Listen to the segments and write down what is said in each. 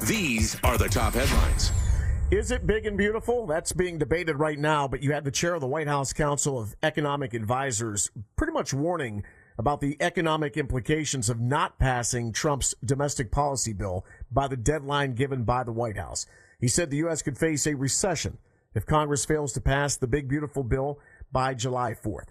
These are the top headlines. Is it big and beautiful? That's being debated right now, but you had the chair of the White House Council of Economic Advisors pretty much warning about the economic implications of not passing Trump's domestic policy bill by the deadline given by the White House. He said the U.S. could face a recession if Congress fails to pass the big, beautiful bill by July 4th.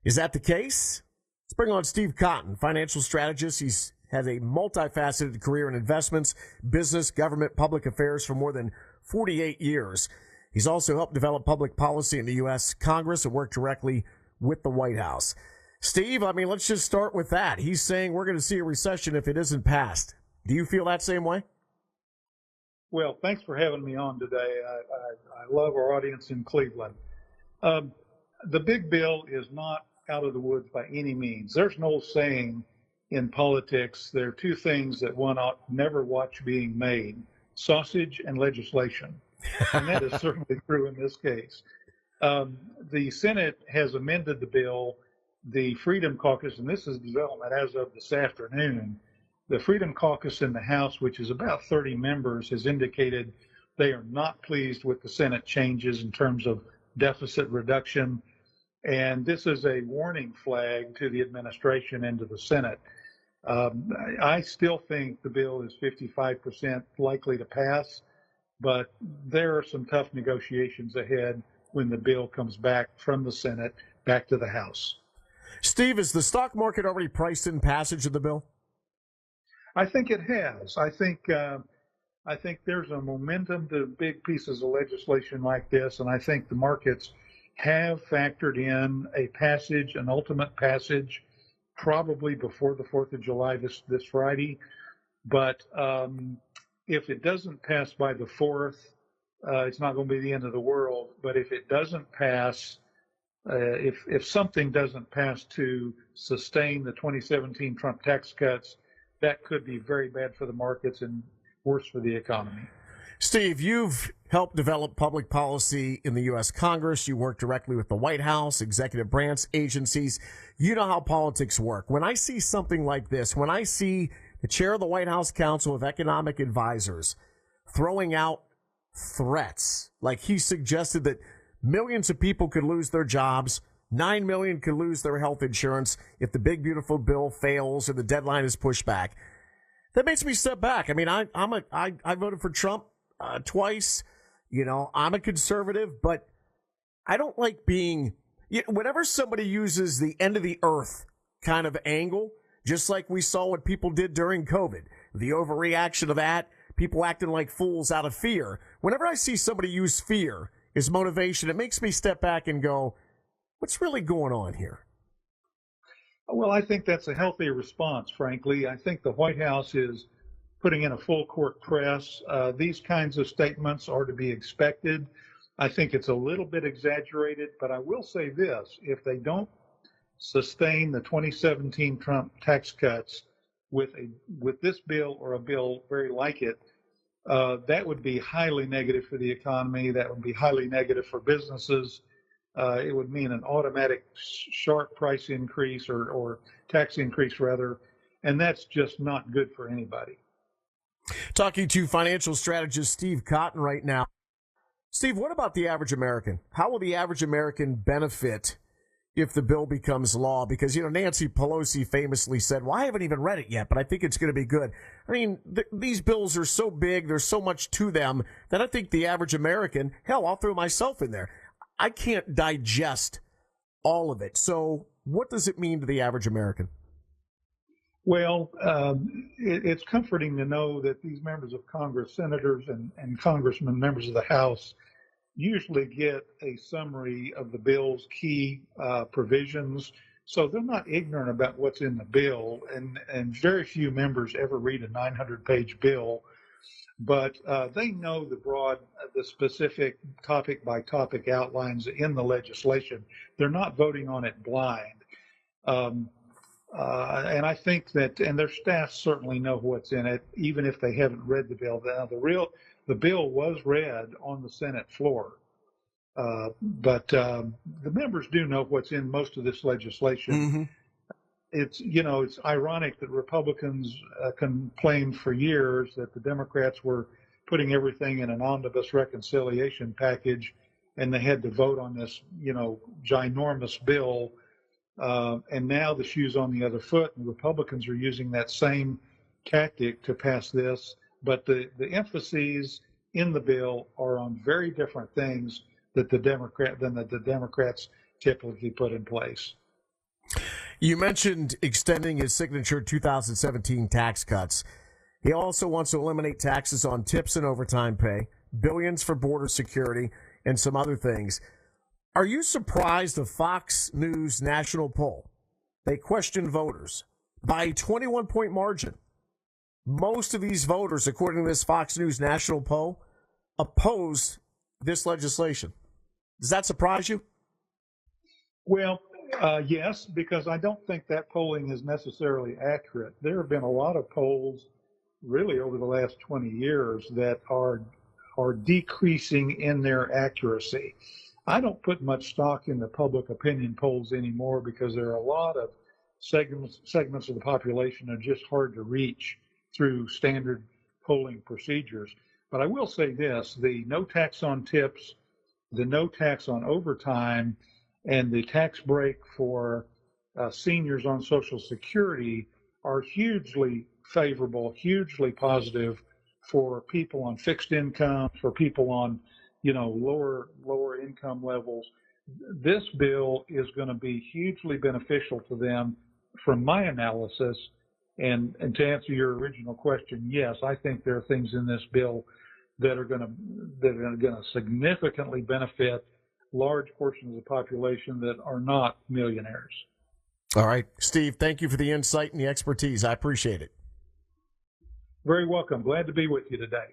Is that the case? Let's bring on Steve Cotton, financial strategist. He's had a multifaceted career in investments, business, government, public affairs for more than 48 years. He's also helped develop public policy in the U.S. Congress and worked directly with the White House. Steve, let's just start with that. He's saying we're going to see a recession if it isn't passed. Do you feel that same way? Well, thanks for having me on today. I love our audience in Cleveland. The big bill is not out of the woods by any means. There's no saying in politics, there are two things that one ought never watch being made: sausage and legislation. And that is certainly true in this case. The Senate has amended the bill. The Freedom Caucus, and this is development as of this afternoon, the Freedom Caucus in the House, which is about 30 members, has indicated they are not pleased with the Senate changes in terms of deficit reduction. And this is a warning flag to the administration and to the Senate. I still think the bill is 55% likely to pass, but there are some tough negotiations ahead when the bill comes back from the Senate back to the House. Steve, is the stock market already priced in passage of the bill? I think it has. I think there's a momentum to big pieces of legislation like this, and I think the markets have factored in a passage, an ultimate passage, probably before the 4th of July this Friday. But if it doesn't pass by the 4th, it's not going to be the end of the world. But if it doesn't pass, if something doesn't pass to sustain the 2017 Trump tax cuts, that could be very bad for the markets and worse for the economy. Steve, you've helped develop public policy in the U.S. Congress. You work directly with the White House, executive branch agencies. You know how politics work. When I see something like this, when I see the chair of the White House Council of Economic Advisors throwing out threats, like he suggested that millions of people could lose their jobs, 9 million could lose their health insurance if the big, beautiful bill fails or the deadline is pushed back, that makes me step back. I voted for Trump twice. I'm a conservative, but I don't like being, whenever somebody uses the end of the earth kind of angle, just like we saw what people did during COVID, the overreaction of that, people acting like fools out of fear. Whenever I see somebody use fear as motivation, it makes me step back and go, what's really going on here? Well, I think that's a healthy response, frankly. I think the White House is putting in a full court press. These kinds of statements are to be expected. I think it's a little bit exaggerated, but I will say this: if they don't sustain the 2017 Trump tax cuts with this bill or a bill very like it, that would be highly negative for the economy. That would be highly negative for businesses. It would mean an automatic sharp price increase or tax increase, rather, and that's just not good for anybody. Talking to financial strategist Steve Cotton right now. Steve, what about the average American? How will the average American benefit if the bill becomes law? Because, Nancy Pelosi famously said, well, I haven't even read it yet, but I think it's going to be good. These bills are so big, there's so much to them that I think the average American, hell, I'll throw myself in there, I can't digest all of it. So what does it mean to the average American? Well, it's comforting to know that these members of Congress, senators and congressmen, members of the House, usually get a summary of the bill's key provisions. So they're not ignorant about what's in the bill, and very few members ever read a 900-page bill. But they know the specific topic-by-topic outlines in the legislation. They're not voting on it blind. And I think that, and their staff certainly know what's in it, even if they haven't read the bill. Now, the bill was read on the Senate floor, but the members do know what's in most of this legislation. it's ironic that Republicans complained for years that the Democrats were putting everything in an omnibus reconciliation package, and they had to vote on this, ginormous bill. And now the shoe's on the other foot, and the Republicans are using that same tactic to pass this. But the emphases in the bill are on very different things that the Democrats typically put in place. You mentioned extending his signature 2017 tax cuts. He also wants to eliminate taxes on tips and overtime pay, billions for border security, and some other things. Are you surprised the Fox News national poll? They questioned voters by a 21-point margin. Most of these voters, according to this Fox News national poll, opposed this legislation. Does that surprise you? Well, yes, because I don't think that polling is necessarily accurate. There have been a lot of polls really over the last 20 years that are decreasing in their accuracy. I don't put much stock in the public opinion polls anymore because there are a lot of segments of the population that are just hard to reach through standard polling procedures. But I will say this, the no tax on tips, the no tax on overtime, and the tax break for seniors on Social Security are hugely favorable, hugely positive for people on fixed income, for people on, lower income levels. This bill is going to be hugely beneficial to them from my analysis. And to answer your original question, yes, I think there are things in this bill that are going to significantly benefit large portions of the population that are not millionaires. All right, Steve, thank you for the insight and the expertise. I appreciate it. Very welcome. Glad to be with you today.